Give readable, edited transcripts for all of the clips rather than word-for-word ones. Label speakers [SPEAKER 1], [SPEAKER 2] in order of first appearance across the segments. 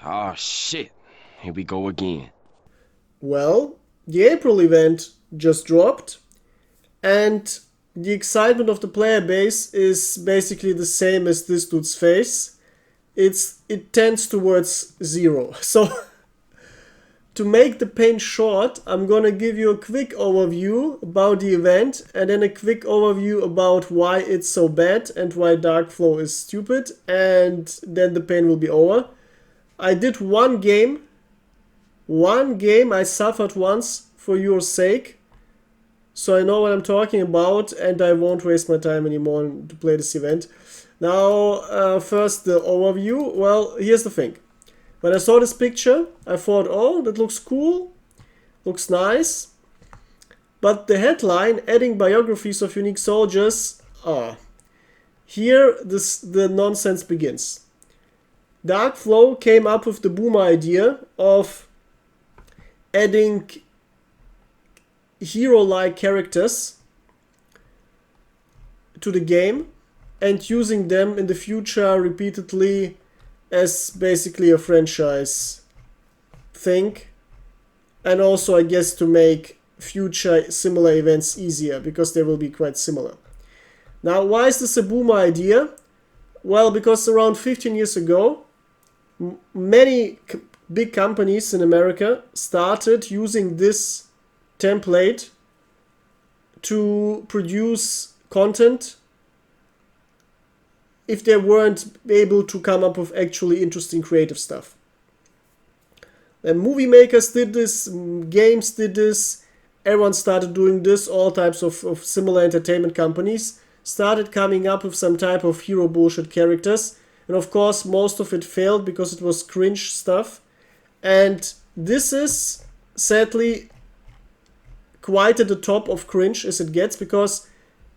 [SPEAKER 1] Oh shit. Here we go again.
[SPEAKER 2] Well, the April event just dropped, and the excitement of the player base is basically the same as this dude's face. It tends towards zero. So to make the pain short, I'm gonna give you a quick overview about the event and then a quick overview about why it's so bad and why Darkflow is stupid, and then the pain will be over. I did one game I suffered once for your sake, so I know what I'm talking about and I won't waste my time anymore to play this event. Now, first the overview. Well, here's the thing. When I saw this picture, I thought, oh, that looks cool, looks nice. But the headline, adding biographies of unique soldiers, here the nonsense begins. Darkflow came up with the boom idea of adding hero-like characters to the game and using them in the future repeatedly as basically a franchise thing, and also I guess to make future similar events easier because they will be quite similar. Now, why is this a boom idea? Well, because around 15 years ago, many big companies in America started using this template to produce content if they weren't able to come up with actually interesting creative stuff. And movie makers did this, games did this, everyone started doing this, all types of similar entertainment companies started coming up with some type of hero bullshit characters. And of course, most of it failed because it was cringe stuff. And this is sadly quite at the top of cringe as it gets, because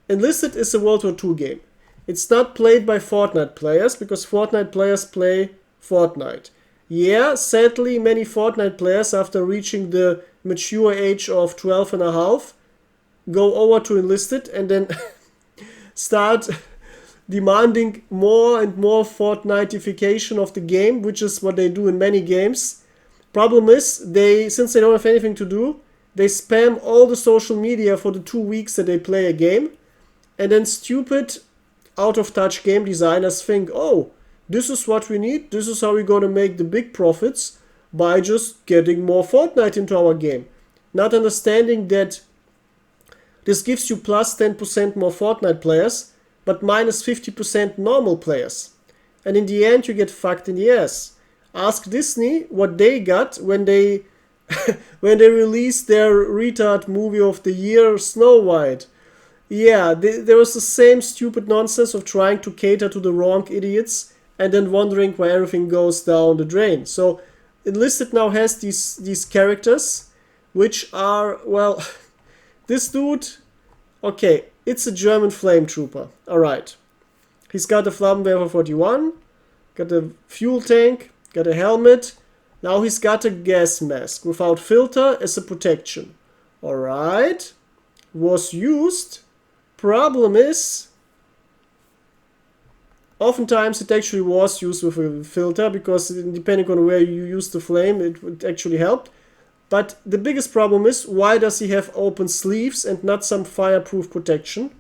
[SPEAKER 2] Enlisted is a World War II game. It's not played by Fortnite players because Fortnite players play Fortnite. Yeah, sadly, many Fortnite players, after reaching the mature age of 12 and a half, go over to Enlisted and then start demanding more and more Fortnite-ification of the game, which is what they do in many games. Problem is, since they don't have anything to do, they spam all the social media for the 2 weeks that they play a game, and then stupid out-of-touch game designers think, oh, this is what we need, this is how we're going to make the big profits by just getting more Fortnite into our game. Not understanding that this gives you plus 10% more Fortnite players, but minus 50% normal players. And in the end, you get fucked in the ass. Ask Disney what they got when they when they released their retard movie of the year, Snow White. Yeah, there was the same stupid nonsense of trying to cater to the wrong idiots and then wondering why everything goes down the drain. So Enlisted now has these characters, which are, well, this dude, okay, it's a German flame trooper. Alright. He's got a Flammenwerfer 41, got a fuel tank, got a helmet. Now he's got a gas mask without filter as a protection. Alright. Was used. Problem is, oftentimes it actually was used with a filter because depending on where you use the flame, it would actually help. But the biggest problem is, why does he have open sleeves and not some fireproof protection?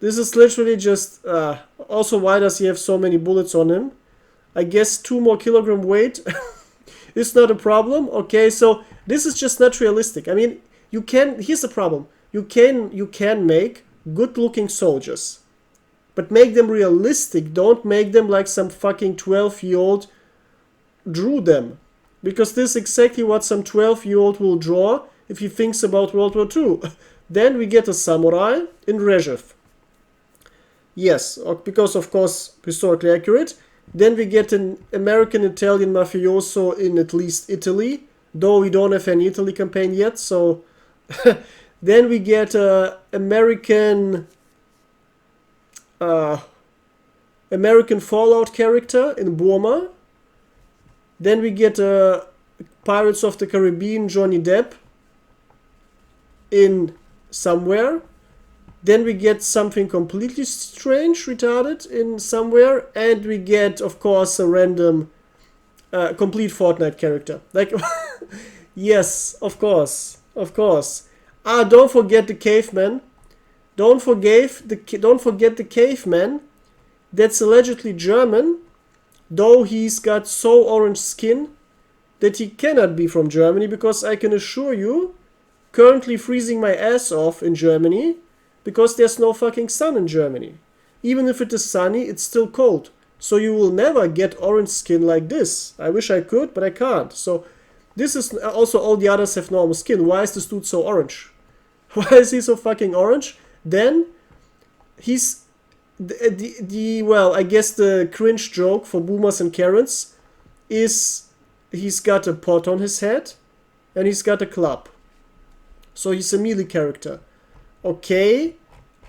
[SPEAKER 2] This is literally just... also, why does he have so many bullets on him? I guess 2 more kilogram weight is not a problem. Okay, so this is just not realistic. I mean, you can... Here's the problem. You can make good-looking soldiers, but make them realistic. Don't make them like some fucking 12-year-old drew them. Because this is exactly what some 12-year-old will draw if he thinks about World War II. Then we get a samurai in Rezhev. Yes, because of course historically accurate. Then we get an American-Italian mafioso in at least Italy, though we don't have any Italy campaign yet, so... Then we get a American Fallout character in Burma. Then we get a Pirates of the Caribbean Johnny Depp in somewhere. Then we get something completely strange, retarded in somewhere. And we get, of course, a random complete Fortnite character. Like, yes, of course, of course. Ah, don't forget the caveman. Don't forget the caveman. That's allegedly German, though he's got so orange skin that he cannot be from Germany, because I can assure you, currently freezing my ass off in Germany, because there's no fucking sun in Germany. Even if it is sunny, it's still cold. So you will never get orange skin like this. I wish I could, but I can't. So this is also, all the others have normal skin. Why is this dude so orange? Why is he so fucking orange? Then he's well, I guess the cringe joke for boomers and Karens is he's got a pot on his head and he's got a club. So he's a melee character. Okay,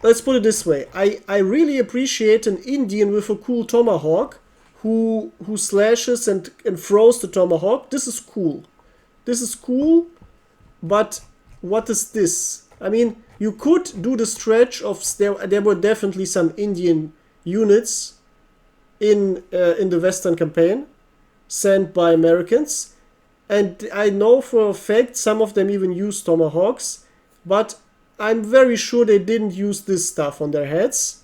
[SPEAKER 2] let's put it this way. I really appreciate an Indian with a cool tomahawk who slashes and throws the tomahawk. This is cool. This is cool, but what is this? I mean, you could do the stretch of there were definitely some Indian units in the Western campaign sent by Americans, and I know for a fact some of them even use tomahawks, but I'm very sure they didn't use this stuff on their heads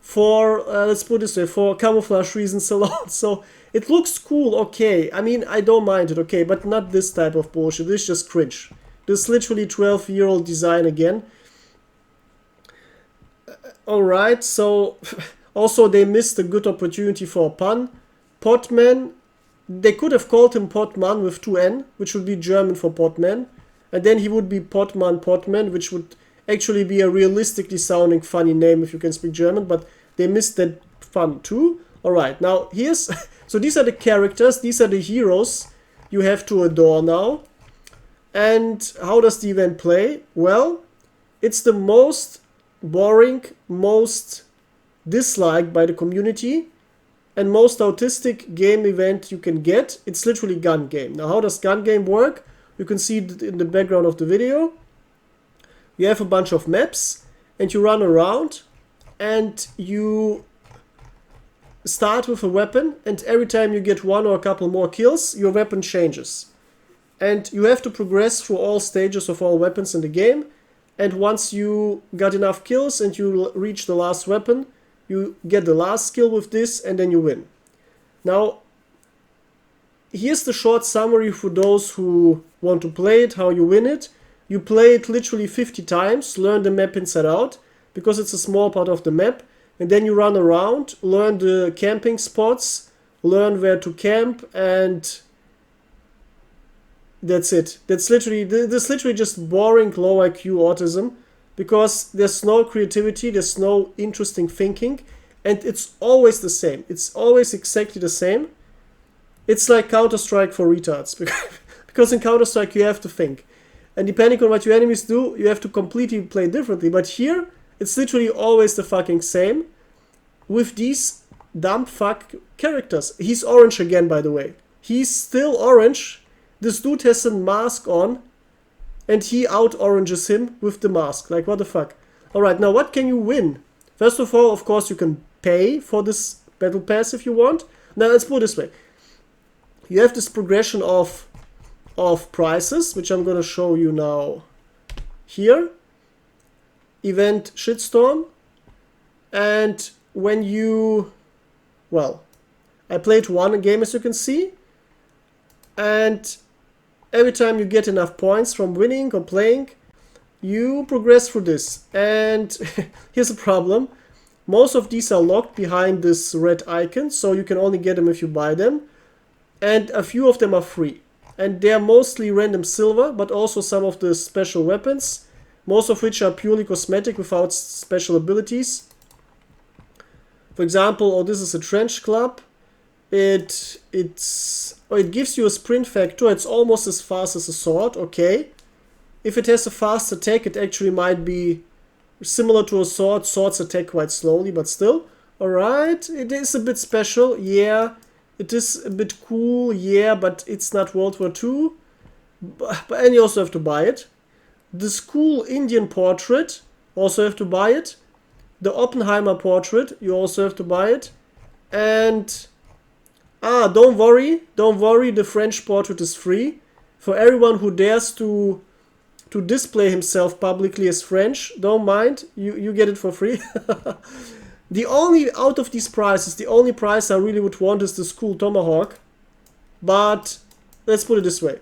[SPEAKER 2] for, let's put it this way, for camouflage reasons alone. So it looks cool, okay. I mean, I don't mind it, okay, but not this type of bullshit. This is just cringe. This is literally 12-year-old design again. Alright, so also they missed a good opportunity for a pun. Potman, they could have called him Potman with 2N, which would be German for Potman. And then he would be Potman, which would actually be a realistically sounding funny name if you can speak German, but they missed that fun too. Alright, now here's... So these are the characters, these are the heroes you have to adore now. And how does the event play? Well, it's the most boring, most disliked by the community, and most autistic game event you can get. It's literally gun game. Now, how does gun game work? You can see it in the background of the video. You have a bunch of maps, and you run around, and you start with a weapon, and every time you get one or a couple more kills, your weapon changes. And you have to progress through all stages of all weapons in the game. And once you got enough kills and you reach the last weapon, you get the last skill with this and then you win. Now, here's the short summary for those who want to play it, how you win it. You play it literally 50 times, learn the map inside out, because it's a small part of the map. And then you run around, learn the camping spots, learn where to camp, and... that's it. This literally just boring low IQ autism, because there's no creativity, there's no interesting thinking, and it's always the same. It's always exactly the same. It's like Counter-Strike for retards, because in Counter-Strike you have to think. And depending on what your enemies do, you have to completely play differently. But here, it's literally always the fucking same, with these dumb fuck characters. He's orange again, by the way. He's still orange. This dude has a mask on, and he out-oranges him with the mask. Like, what the fuck? Alright, now what can you win? First of all, of course, you can pay for this battle pass if you want. Now, let's put it this way. You have this progression of prizes, which I'm going to show you now here. Event Shitstorm. And when you... well, I played one game, as you can see. And every time you get enough points from winning or playing, you progress through this. And here's a problem. Most of these are locked behind this red icon, so you can only get them if you buy them. And a few of them are free. And they're mostly random silver, but also some of the special weapons, most of which are purely cosmetic without special abilities. For example, this is a trench club. It gives you a sprint factor. It's almost as fast as a sword, okay. If it has a fast attack, it actually might be similar to a sword. Swords attack quite slowly, but still. Alright, it is a bit special, yeah. It is a bit cool, yeah, but it's not World War II. And you also have to buy it. This cool Indian portrait, also have to buy it. The Oppenheimer portrait, you also have to buy it. And Don't worry, the French portrait is free. For everyone who dares to display himself publicly as French, don't mind, you get it for free. The only, out of these prices, the only price I really would want is this cool Tomahawk. But let's put it this way.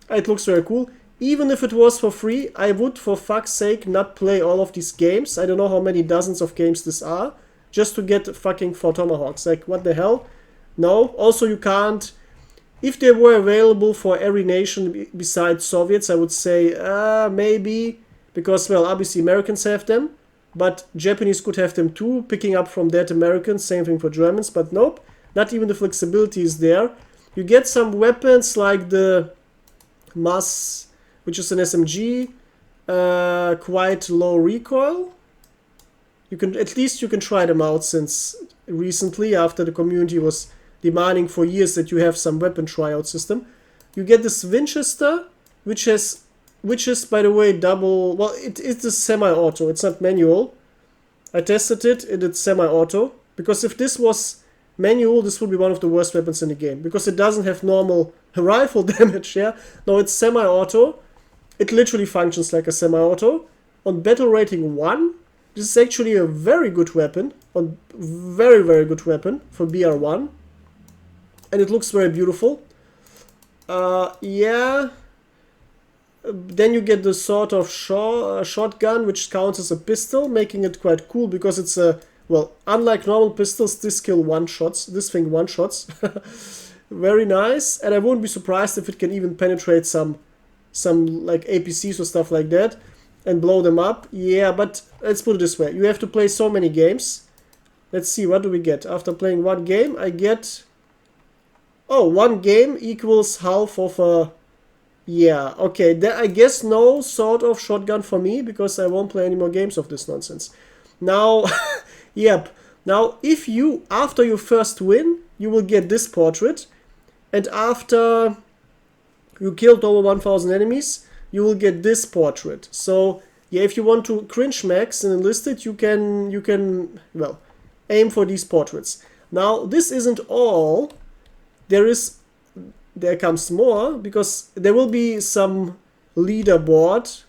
[SPEAKER 2] It looks very cool. Even if it was for free, I would, for fuck's sake, not play all of these games. I don't know how many dozens of games this are. Just to get fucking 4 Tomahawks. Like, what the hell? No. Also, you can't... If they were available for every nation besides Soviets, I would say, maybe. Because, well, obviously Americans have them. But Japanese could have them too, picking up from that Americans. Same thing for Germans. But nope. Not even the flexibility is there. You get some weapons like the Mas... which is an SMG, quite low recoil. You can, at least you can try them out, since recently, after the community was demanding for years that you have some weapon tryout system. You get this Winchester, which is, by the way, double, well, it's a semi-auto, it's not manual. I tested it, it's semi-auto, because if this was manual, this would be one of the worst weapons in the game, because it doesn't have normal rifle damage, yeah? No, it's semi-auto. It literally functions like a semi-auto. On battle rating 1, this is actually a very good weapon. Very, very good weapon for BR1. And it looks very beautiful. Yeah. Then you get the sort of shotgun, which counts as a pistol, making it quite cool because it's a... Well, unlike normal pistols, this kill one-shots. This thing one-shots. Very nice. And I wouldn't be surprised if it can even penetrate some like APCs or stuff like that and blow them up. Yeah, but let's put it this way. You have to play so many games. Let's see, what do we get? After playing one game, I get... Oh, one game equals half of a... Yeah, okay. Then I guess no sort of shotgun for me, because I won't play any more games of this nonsense. Now, yep. Now, if you, after your first win, you will get this portrait. And after... you killed over 1,000 enemies, you will get this portrait. So, yeah, if you want to cringe max in Enlisted, you can, well, aim for these portraits. Now, this isn't all. There comes more, because there will be some leaderboard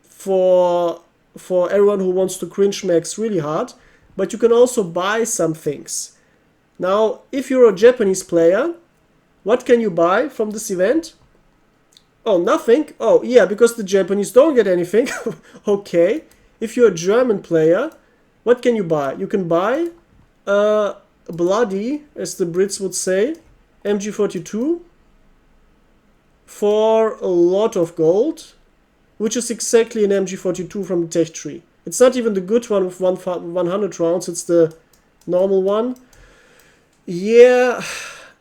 [SPEAKER 2] for everyone who wants to cringe max really hard. But you can also buy some things. Now, if you're a Japanese player, what can you buy from this event? Oh, nothing? Oh, yeah, because the Japanese don't get anything. Okay. If you're a German player, what can you buy? You can buy bloody, as the Brits would say, MG42 for a lot of gold, which is exactly an MG42 from the tech tree. It's not even the good one with 100 rounds, it's the normal one. Yeah,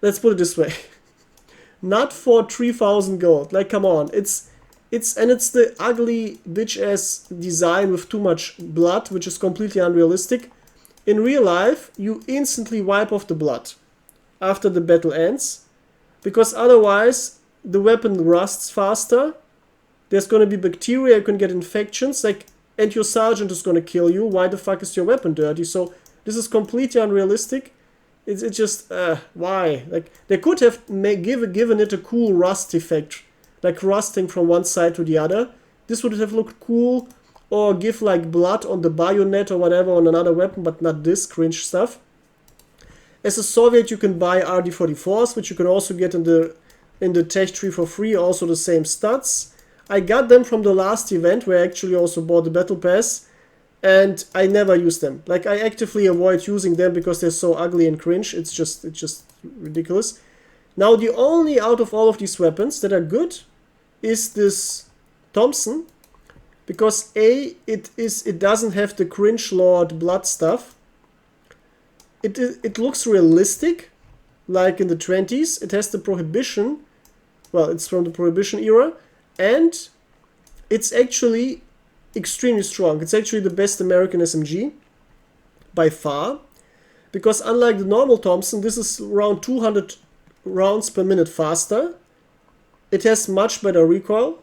[SPEAKER 2] let's put it this way. Not for 3,000 gold. Like, come on. It's the ugly bitch-ass design with too much blood, which is completely unrealistic. In real life, you instantly wipe off the blood after the battle ends, because otherwise the weapon rusts faster. There's gonna be bacteria, you can get infections, like, and your sergeant is gonna kill you. Why the fuck is your weapon dirty? So this is completely unrealistic. It's just, why? Like, they could have given it a cool rust effect, like rusting from one side to the other. This would have looked cool, or give like blood on the bayonet or whatever on another weapon, but not this cringe stuff. As a Soviet, you can buy RD-44s, which you can also get in the tech tree for free, also the same studs. I got them from the last event, where I actually also bought the battle pass. And I never use them. Like, I actively avoid using them because they're so ugly and cringe. It's just ridiculous. Now, the only out of all of these weapons that are good is this Thompson, because it doesn't have the cringe lord blood stuff. It looks realistic, like in the 20s. It has the prohibition. Well, it's from the prohibition era, and it's actually extremely strong. It's actually the best American SMG by far, because unlike the normal Thompson, this is around 200 rounds per minute faster. It has much better recoil.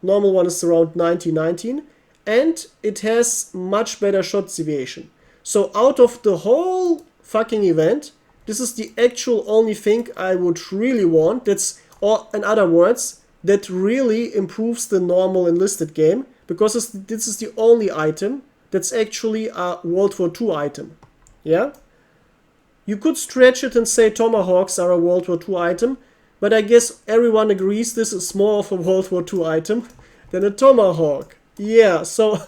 [SPEAKER 2] Normal one is around 19, and it has much better shot deviation. So out of the whole fucking event, This is the actual only thing I would really want. That's, or in other words, that really improves the normal Enlisted game, because this is the only item that's actually a World War II item. Yeah? You could stretch it and say Tomahawks are a World War II item, but I guess everyone agrees this is more of a World War II item than a Tomahawk. Yeah, so,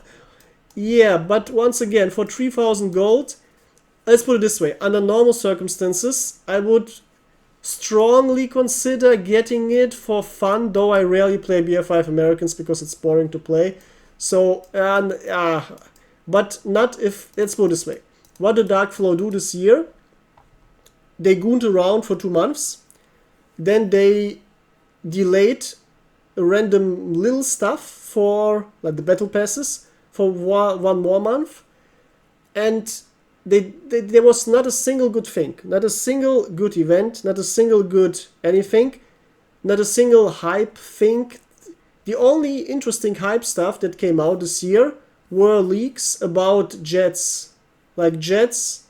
[SPEAKER 2] yeah, but once again, for 3,000 gold, let's put it this way, under normal circumstances, I would strongly consider getting it for fun, though I rarely play BF5 Americans because it's boring to play. So, but not if, let's put it this way. What did Darkflow do this year? They gooned around for 2 months. Then they delayed random little stuff for, like the battle passes, for 1 more month. And there was not a single good thing, not a single good event, not a single good anything, not a single hype thing. The only interesting hype stuff that came out this year were leaks about jets, like jets,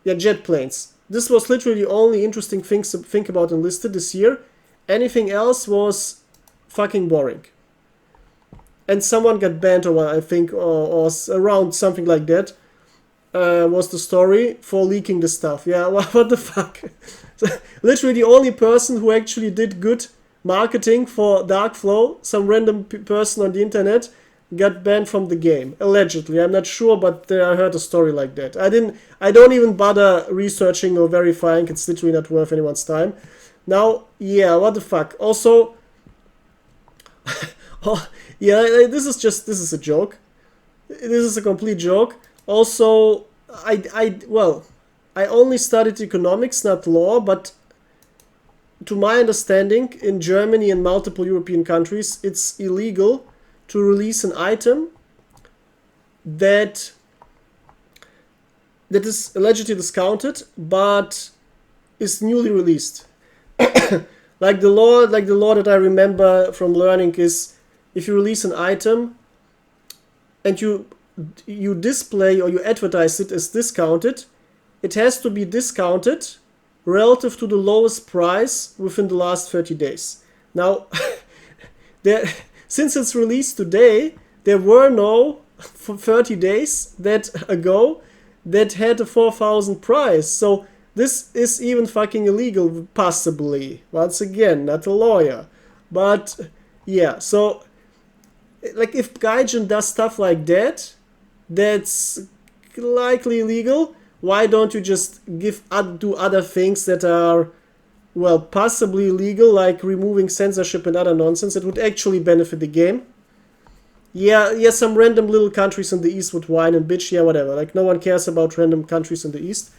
[SPEAKER 2] yeah, jet planes. This was literally the only interesting things to think about Enlisted this year. Anything else was fucking boring. And someone got banned, or I think, or around something like that. Was the story for leaking the stuff. Yeah, what the fuck? Literally the only person who actually did good marketing for Darkflow, some random person on the internet, got banned from the game. Allegedly. I'm not sure, but I heard a story like that. I don't even bother researching or verifying. It's literally not worth anyone's time. Now, yeah, what the fuck? Also, oh, yeah, this is a joke. This is a complete joke. Also, I only studied economics, not law, but to my understanding, in Germany and multiple European countries, it's illegal to release an item that is allegedly discounted, but is newly released. Like the law that I remember from learning is, if you release an item and you display or you advertise it as discounted, it has to be discounted relative to the lowest price within the last 30 days. Now, since it's released today, there were no, for 30 days ago, that had a 4,000 price. So this is even fucking illegal, possibly. Once again, not a lawyer. But, yeah, so, like, if Gaijin does stuff like that, that's likely illegal. Why don't you just do other things that are, well, possibly illegal, like removing censorship and other nonsense that would actually benefit the game? Yeah, some random little countries in the East would whine and bitch, yeah, whatever. Like, no one cares about random countries in the East.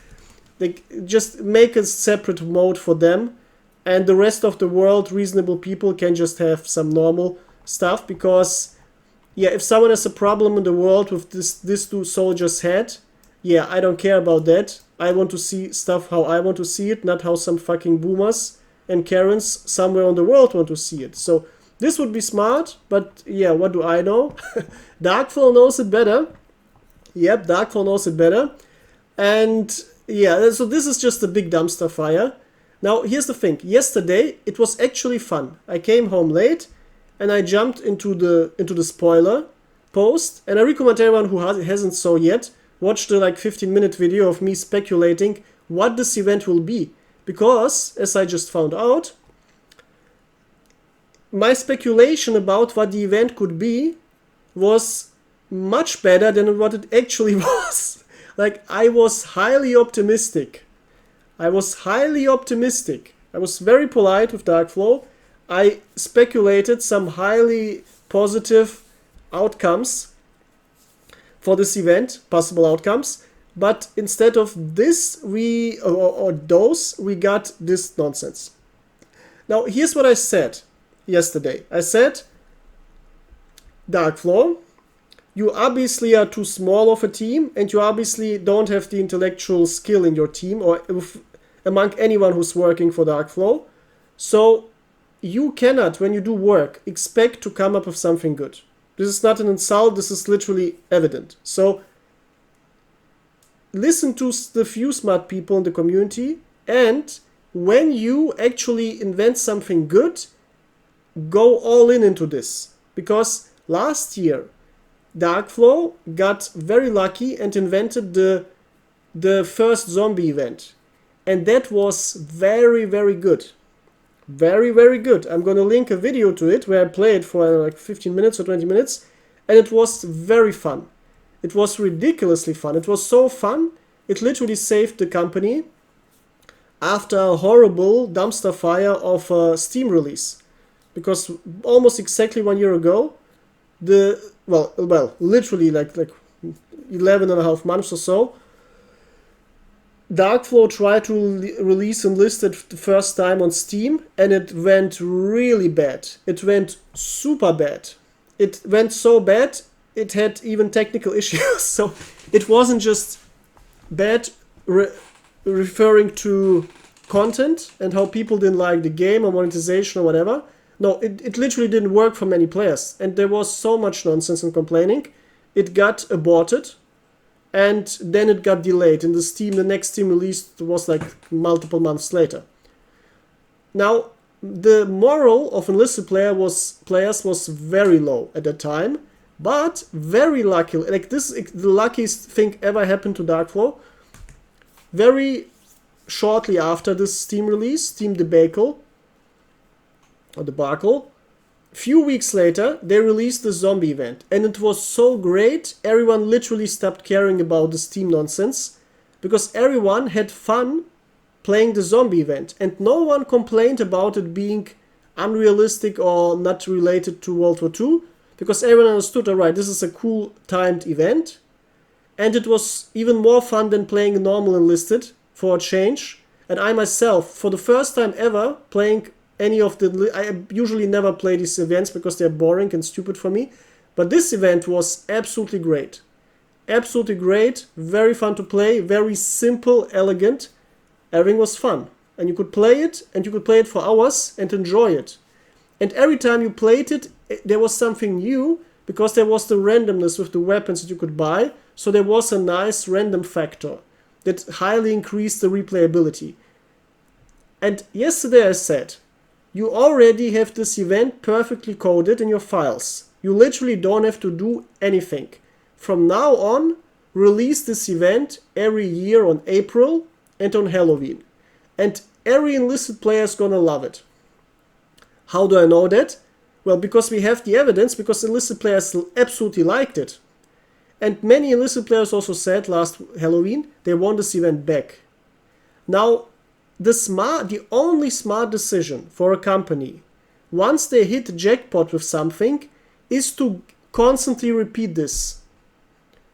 [SPEAKER 2] Like, just make a separate mode for them, and the rest of the world, reasonable people, can just have some normal stuff, because, yeah, if someone has a problem in the world with this 2 soldiers' head, yeah, I don't care about that. I want to see stuff how I want to see it, not how some fucking boomers and Karens somewhere in the world want to see it. So this would be smart, but yeah, what do I know? Darkflow knows it better. Yep, Darkflow knows it better. And yeah, so this is just a big dumpster fire. Now, here's the thing. Yesterday, it was actually fun. I came home late, and I jumped into the spoiler post, and I recommend everyone who hasn't saw yet, watch the like 15-minute video of me speculating what this event will be. Because, as I just found out, my speculation about what the event could be was much better than what it actually was. Like, I was highly optimistic. I was very polite with Darkflow. I speculated some highly positive outcomes for this event, possible outcomes, but instead of this, we got this nonsense. Now, here's what I said yesterday. I said, Darkflow, you obviously are too small of a team, and you obviously don't have the intellectual skill in your team, or among anyone who's working for Darkflow, so you cannot, when you do work, expect to come up with something good. This is not an insult, this is literally evident. So, listen to the few smart people in the community And when you actually invent something good, go all in into this. Because last year, Darkflow got very lucky and invented the first zombie event. And that was very, very good. Very, very good. I'm gonna link a video to it where I played for like 15 minutes or 20 minutes, and it was very fun. It was ridiculously fun. It was so fun, it literally saved the company after a horrible dumpster fire of a Steam release. Because almost exactly 1 year ago, literally like 11 and a half months or so, Darkflow tried to release Enlisted the first time on Steam, and it went really bad. It went super bad. It went so bad, it had even technical issues. So it wasn't just bad referring to content and how people didn't like the game or monetization or whatever. No, it literally didn't work for many players. And there was so much nonsense and complaining. It got aborted. And then it got delayed. In the next Steam release was like multiple months later. Now, the moral of Enlisted players was very low at that time, but very lucky. Like this, the luckiest thing ever happened to Darkflow. Very shortly after this Steam release, Steam debacle, few weeks later, they released the zombie event, and it was so great, everyone literally stopped caring about the Steam nonsense, because everyone had fun playing the zombie event, and no one complained about it being unrealistic or not related to World War II, because everyone understood, alright, this is a cool timed event, and it was even more fun than playing a normal Enlisted, for a change, and I myself, for the first time ever, playing any of the... I usually never play these events because they're boring and stupid for me. But this event was absolutely great. Absolutely great. Very fun to play. Very simple, elegant. Everything was fun. And you could play it, and you could play it for hours and enjoy it. And every time you played it, there was something new, because there was the randomness with the weapons that you could buy. So there was a nice random factor that highly increased the replayability. And yesterday I said, you already have this event perfectly coded in your files. You literally don't have to do anything. From now on, release this event every year on April and on Halloween. And every Enlisted player is gonna love it. How do I know that? Well, because we have the evidence, because Enlisted players absolutely liked it. And many Enlisted players also said last Halloween they want this event back. Now, the only smart decision for a company, once they hit the jackpot with something, is to constantly repeat this.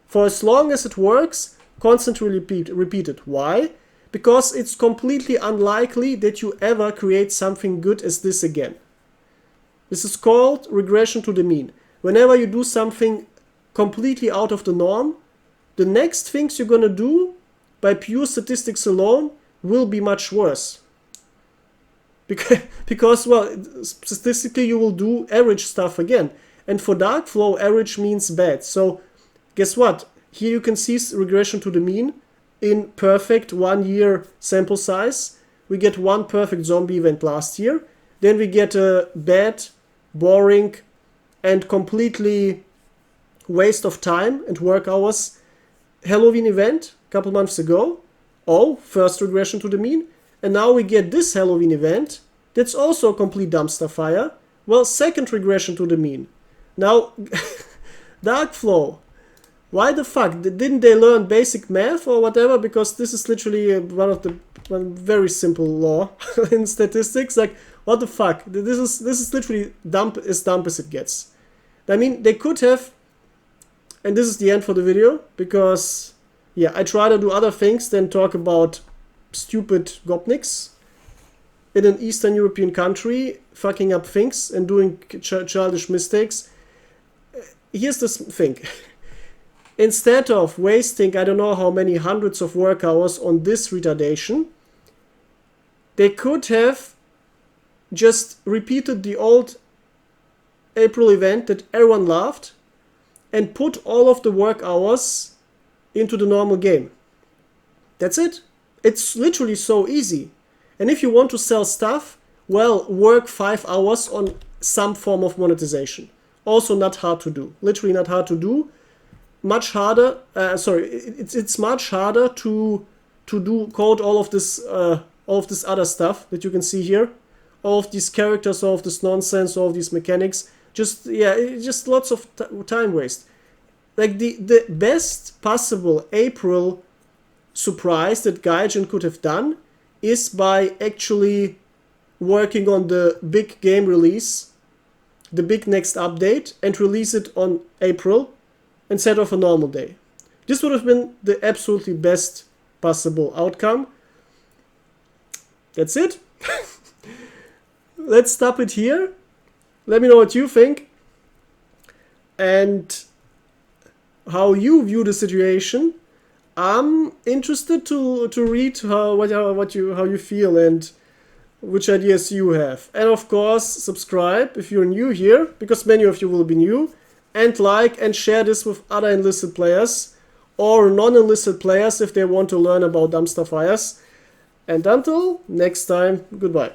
[SPEAKER 2] For as long as it works, constantly repeat it. Why? Because it's completely unlikely that you ever create something good as this again. This is called regression to the mean. Whenever you do something completely out of the norm, the next things you're gonna do, by pure statistics alone, will be much worse. Because, well, statistically you will do average stuff again. And for Darkflow, average means bad. So, guess what? Here you can see regression to the mean in perfect 1 year sample size. We get one perfect zombie event last year. Then we get a bad, boring, and completely waste of time and work hours Halloween event a couple months ago. Oh, first regression to the mean. And now we get this Halloween event. That's also a complete dumpster fire. Well, second regression to the mean. Now, Darkflow. Why the fuck? Didn't they learn basic math or whatever? Because this is literally one very simple law in statistics. Like, what the fuck? This is literally dumb as it gets. I mean, they could have... And this is the end for the video, because... yeah, I try to do other things than talk about stupid gopniks in an Eastern European country, fucking up things and doing childish mistakes. Here's this thing. Instead of wasting I don't know how many hundreds of work hours on this retardation, they could have just repeated the old April event that everyone loved and put all of the work hours into the normal game. That's it. It's literally so easy. And if you want to sell stuff, well, work 5 hours on some form of monetization. Also not hard to do. Literally not hard to do. Much harder. It's much harder to do code all of this other stuff that you can see here, all of these characters, all of this nonsense, all of these mechanics. Just lots of time waste. Like the best possible April surprise that Gaijin could have done is by actually working on the big game release, the big next update, and release it on April instead of a normal day. This would have been the absolutely best possible outcome. That's it. Let's stop it here. Let me know what you think and how you view the situation. I'm interested to read how you feel and which ideas you have. And of course, subscribe if you're new here, because many of you will be new, and like and share this with other enlisted players or non-enlisted players if they want to learn about dumpster fires. And until next time, goodbye.